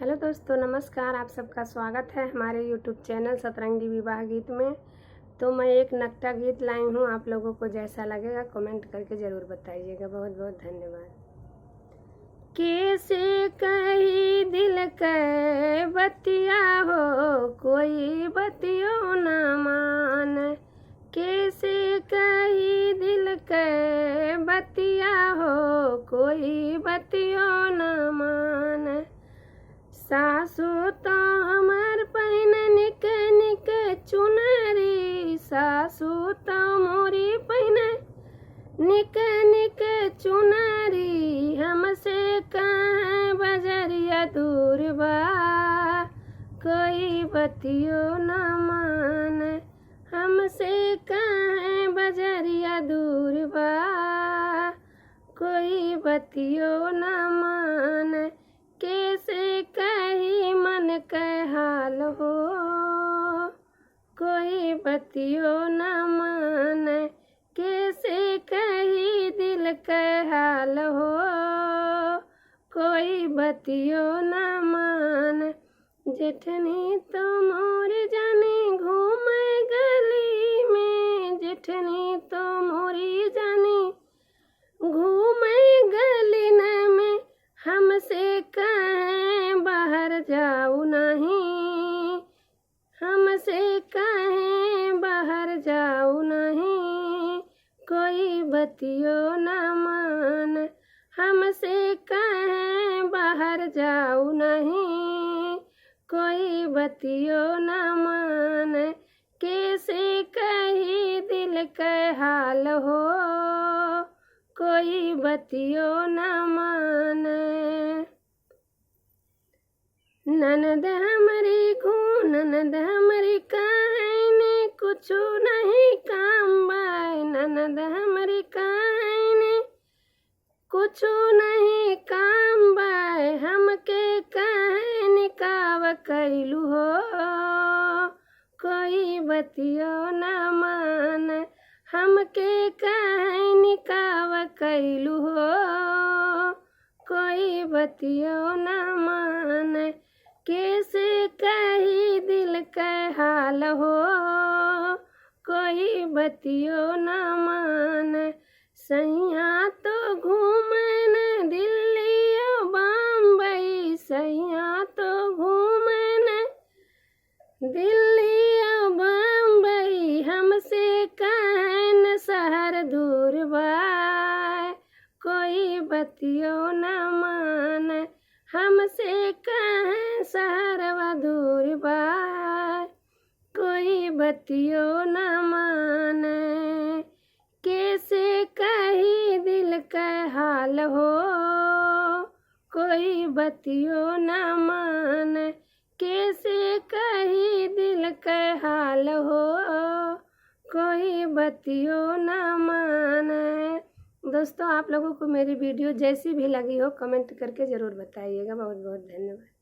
Hello दोस्तों, नमस्कार। आप सबका स्वागत है हमारे यूट्यूब चैनल सतरंगी विवाह गीत में। तो मैं एक नकटा गीत लाई हूँ, आप लोगों को जैसा लगेगा कमेंट करके ज़रूर बताइएगा। बहुत बहुत धन्यवाद। कैसे कही दिल के बतिया हो, कोई बतियो न मान। कैसे कही दिल के बतिया हो, कोई बतियो न मान। सासु तो हमार पहिन निक निक चुनरी, सासु तो मोरी पहिन निक निक चुनरी। हमसे कहाँ बजरिया दूर बा, कोई बतियो न मान। हमसे कहाँ बजरिया दूर बा, कोई बतियो न मान। कैसे कही मन के हाल हो, कोई बतियो न मान। कैसे कही दिल के हाल हो, कोई बतियो न मान। जेठनी तो मोर जानी घूमे गली में, जेठनी तो मोरी जानी घूमे गली में। हमसे कहें बाहर जाऊ नहीं, हमसे कहें बाहर जाऊ नहीं, कोई बतियो न मान। हमसे कहें बाहर जाऊ नहीं, कोई बतियो न मान। कैसे कही दिल के हाल हो, कोई बतियो न मान। ननद हमरी ननद हमरी कहने कुछु नहीं काम बाय। ननद हमरी कहने कुछु नहीं काम बाय। हमके कहने काव कैलू हो, कोई बतियो न मान। हमके कहने काव कैलू हो, कोई बतियो न मान। कैसे कही दिल के हाल हो, कोई बतियो न मान। सैया तो घूमन दिल्ली और बम्बई, सैया तो घूमन दिल्ली और बम्बई। हमसे कहन शहर दूर बा, कोई बतियो न मान। हमसे कहें शहरवा दूर बा, कोई बतियो न मान। कैसे कही दिल के हाल हो, कोई बतियो न मान। कैसे कही दिल के हाल हो, कोई बतियो न मान। दोस्तों, आप लोगों को मेरी वीडियो जैसी भी लगी हो कमेंट करके ज़रूर बताइएगा। बहुत बहुत धन्यवाद।